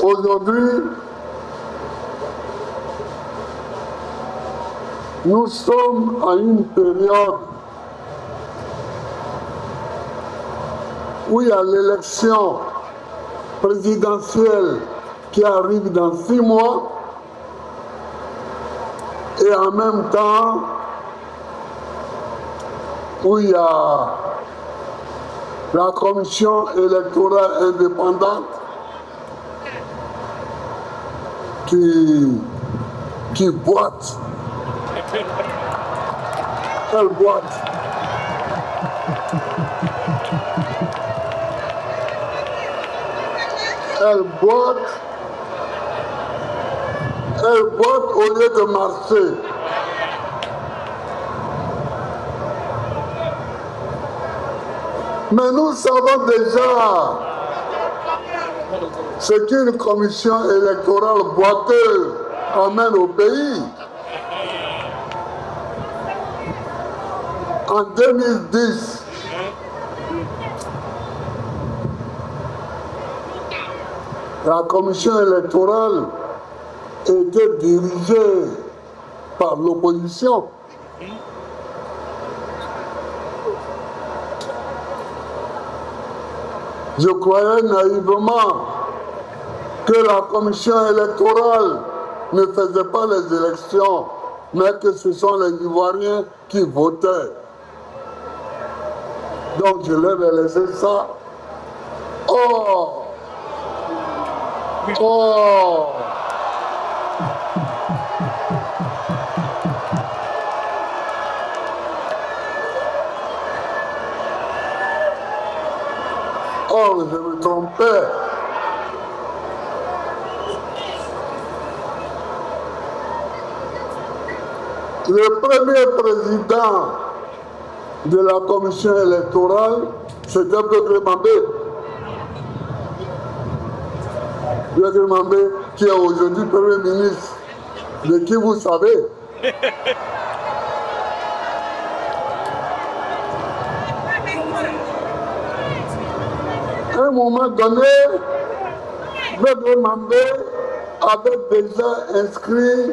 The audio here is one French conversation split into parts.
Aujourd'hui, nous sommes à une période où il y a l'élection présidentielle qui arrive dans 6 mois et en même temps où il y a la commission électorale indépendante qui boite. Elle boite. Elle boite au lieu de marcher. Mais nous savons déjà ce qu'une commission électorale boiteuse amène au pays. En 2010, la commission électorale était dirigée par l'opposition. Je croyais naïvement que la commission électorale ne faisait pas les élections, mais que ce sont les Ivoiriens qui votaient. Donc je leur ai laissé ça. Oh! Oh! Oh, je me trompais. Le premier président de la commission électorale, c'était Bégré Mambé. Bégré Mambé, qui est aujourd'hui Premier ministre, de qui vous savez. À un moment donné, Bégré Mambé avait déjà inscrit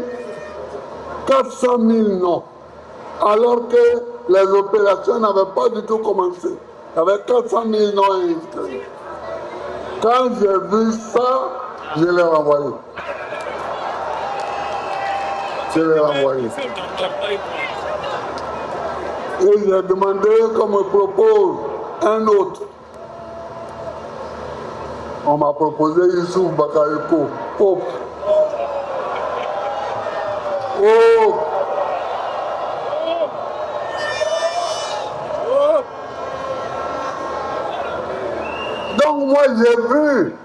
400 000 noms, alors que les opérations n'avaient pas du tout commencé. Il y avait 400 000 noms inscrits. Quand j'ai vu ça, je l'ai renvoyé. Je l'ai renvoyé. Et j'ai demandé qu'on me propose un autre. On m'a proposé Youssouf Bakariko. Oh. Oh. Donc moi j'ai vu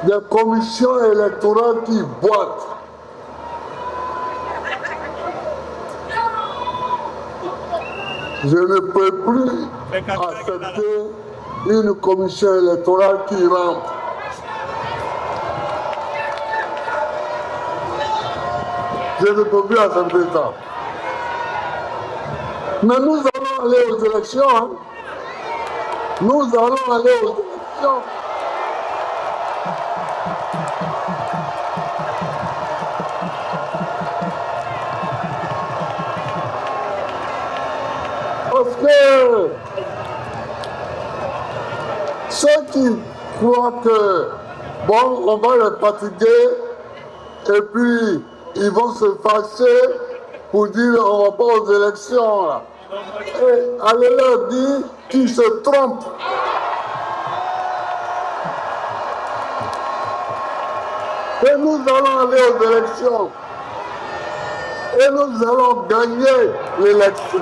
des commissions électorales qui boitent. Je ne peux plus accepter une commission électorale qui rentre. Je ne peux plus accepter ça. Mais nous allons aller aux élections. Hein. Nous allons aller aux élections. Parce que ceux qui croient que, bon, on va les fatiguer et puis ils vont se fâcher pour dire on ne va pas aux élections. Là. Et allez leur dire qu'ils se trompent. Et nous allons aller aux élections. Et nous allons gagner l'élection.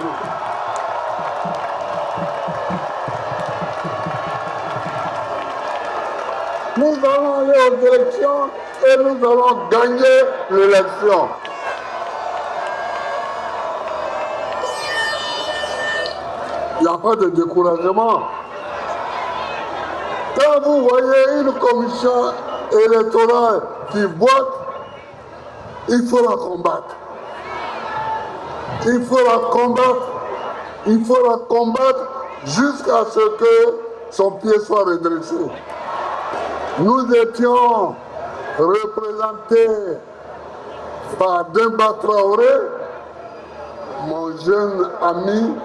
Nous allons aller aux élections et nous allons gagner l'élection. Il n'y a pas de découragement. Quand vous voyez une commission électorale qui boite, il faut la combattre. Il faut la combattre. Il faut la combattre jusqu'à ce que son pied soit redressé. Nous étions représentés par Demba Traoré, mon jeune ami,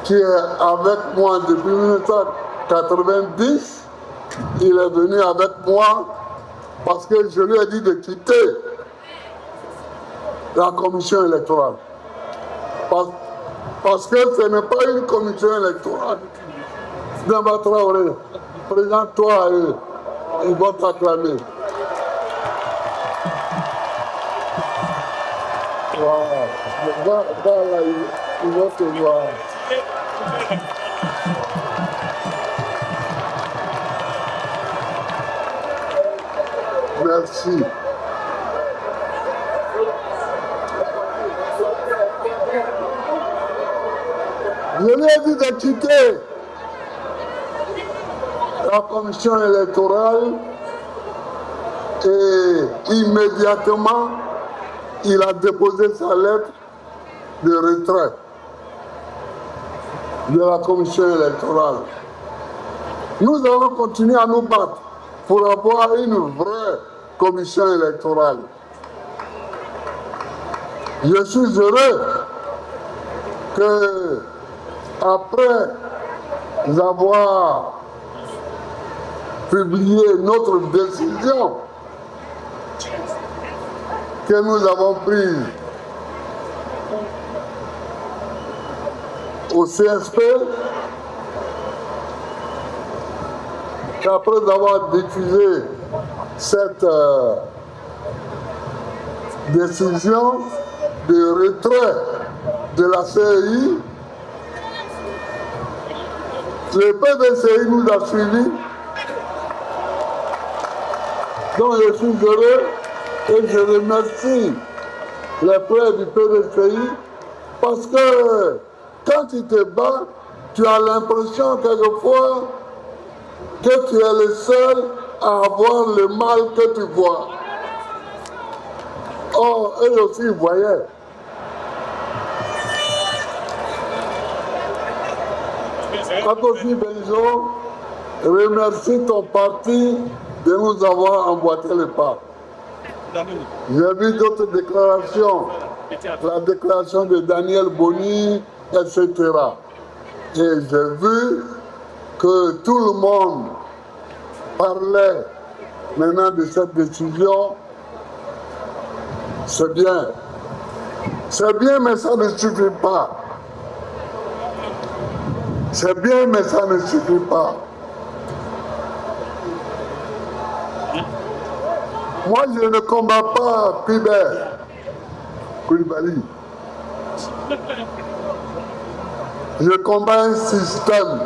qui est avec moi depuis 1990. Il est venu avec moi parce que je lui ai dit de quitter la commission électorale. Parce que ce n'est pas une commission électorale. Demba Traoré, présente-toi à eux. Ils vont t'acclamer. Wow. Va là, ils vont te voir. Merci. Je lui ai dit de quitter la commission électorale et immédiatement, il a déposé sa lettre de retrait de la commission électorale. Nous allons continuer à nous battre pour avoir une vraie commission électorale. Je suis heureux que, après avoir publié notre décision que nous avons prise au CSP, qu'après avoir diffusé cette décision de retrait de la CEI, le PDCI nous a suivis. Donc je suis heureux et je remercie les frères du PDCI parce que quand tu te bats, tu as l'impression quelquefois que tu es le seul à avoir le mal que tu vois. Or, eux aussi ils voyaient. Akofi Benzo, remercie ton parti de nous avoir emboîté le pas. J'ai vu d'autres déclarations, la déclaration de Daniel Boni, etc. Et j'ai vu que tout le monde parlait maintenant de cette décision. C'est bien. C'est bien, mais ça ne suffit pas. C'est bien, mais ça ne suffit pas. Moi, je ne combats pas Pibert Koulibaly. Je combats un système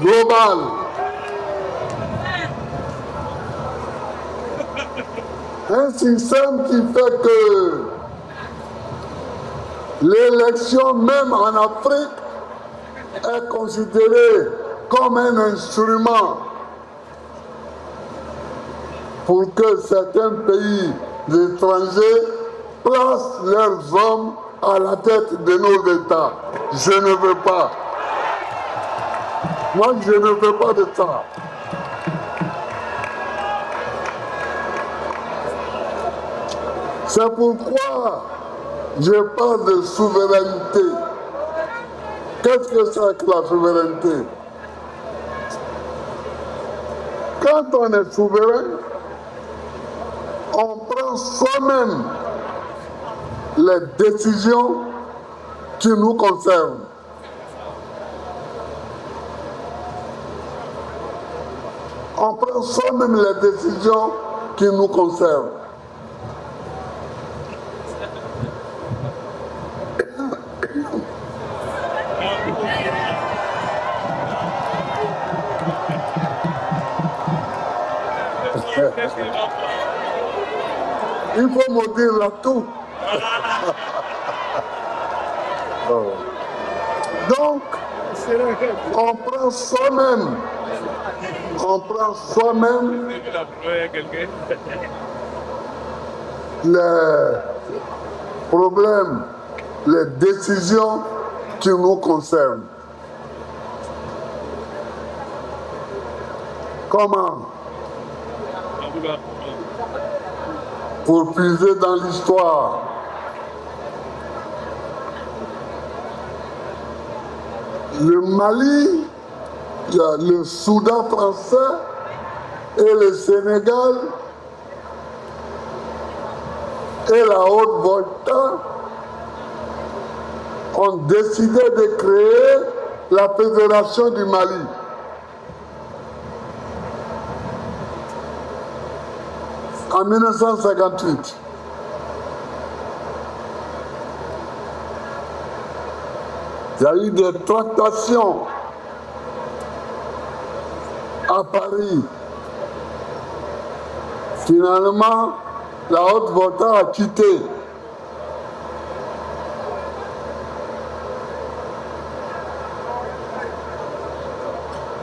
global. Un système qui fait que l'élection, même en Afrique, est considérée comme un instrument pour que certains pays étrangers placent leurs hommes à la tête de nos États. Je ne veux pas. Moi, je ne veux pas de ça. C'est pourquoi je parle de souveraineté. Qu'est-ce que c'est que la souveraineté? Quand on est souverain, on prend soi-même les décisions qui nous concernent. On prend soi-même les décisions qui nous concernent. Il faut me dire là tout. Donc, on prend soi-même les problèmes, les décisions qui nous concernent. Comment? Pour puiser dans l'histoire. Le Mali, il y a le Soudan français et le Sénégal et la Haute-Volta ont décidé de créer la Fédération du Mali. En 1958. Il y a eu des tractations à Paris. Finalement, la Haute-Volta a quitté.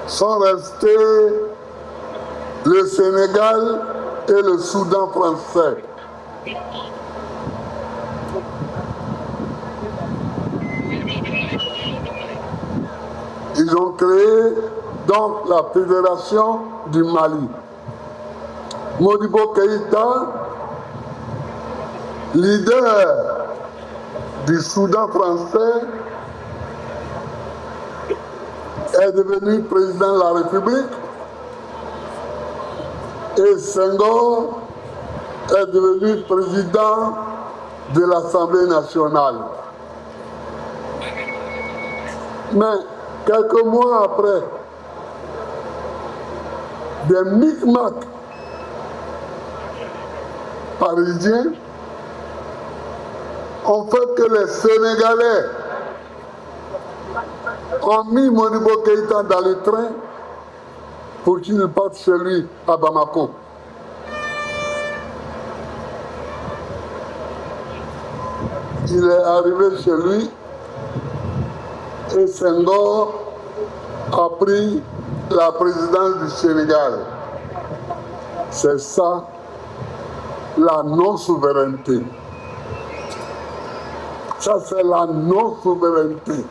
Sont restés le Sénégal et le Soudan français. Ils ont créé donc la Fédération du Mali. Modibo Keïta, leader du Soudan français, est devenu président de la République et Senghor est devenu président de l'Assemblée nationale. Mais quelques mois après, des micmacs parisiens ont fait que les Sénégalais ont mis Modibo Keïta dans le train pour qu'il parte chez lui à Bamako. Il est arrivé chez lui et Senghor a pris la présidence du Sénégal. C'est ça la non-souveraineté. Ça, c'est la non-souveraineté.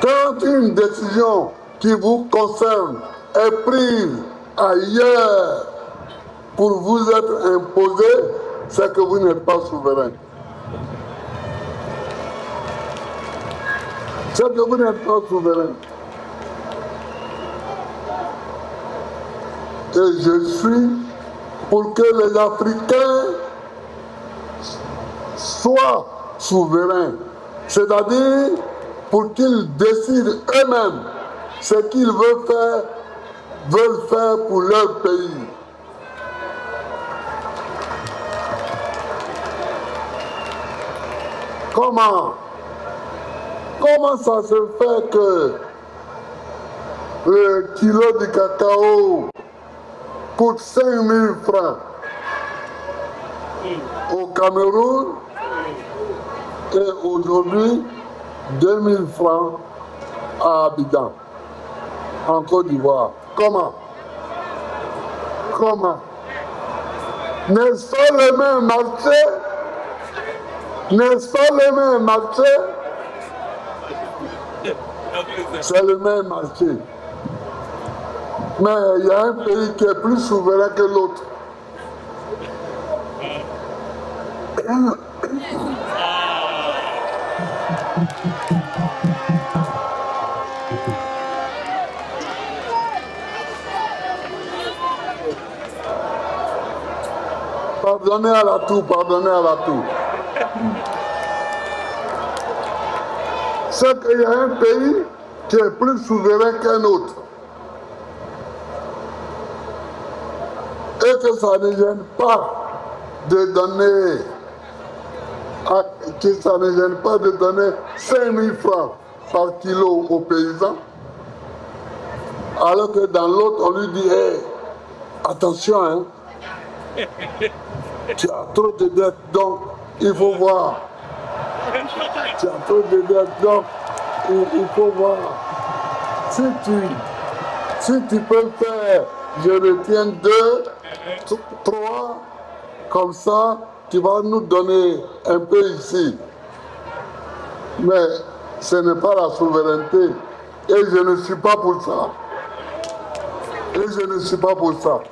Quand une décision qui vous concerne est prise ailleurs pour vous être imposée, c'est que vous n'êtes pas souverain. C'est que vous n'êtes pas souverain. Et je suis pour que les Africains soient souverains. C'est-à-dire pour qu'ils décident eux-mêmes ce qu'ils veulent faire pour leur pays. Comment ça se fait que le kilo de cacao coûte 5 000 francs au Cameroun et aujourd'hui 2 000 francs à Abidjan, en Côte d'Ivoire? Comment? N'est-ce pas le même marché? N'est-ce pas le même marché? C'est le même marché. Mais il y a un pays qui est plus souverain que l'autre. Pardonnez à la toux, pardonnez à la toux. C'est qu'il y a un pays qui est plus souverain qu'un autre. Et que ça ne gêne pas de donner, que ça ne gêne pas de donner 5 000 francs par kilo aux paysans, alors que dans l'autre, on lui dit, hey, attention, hein, tu as trop de dettes, donc il faut voir. Tu as trop de dettes, donc il faut voir. Si tu peux le faire, je retiens 2, 3, comme ça, tu vas nous donner un peu ici. Mais ce n'est pas la souveraineté. Et je ne suis pas pour ça. Et je ne suis pas pour ça.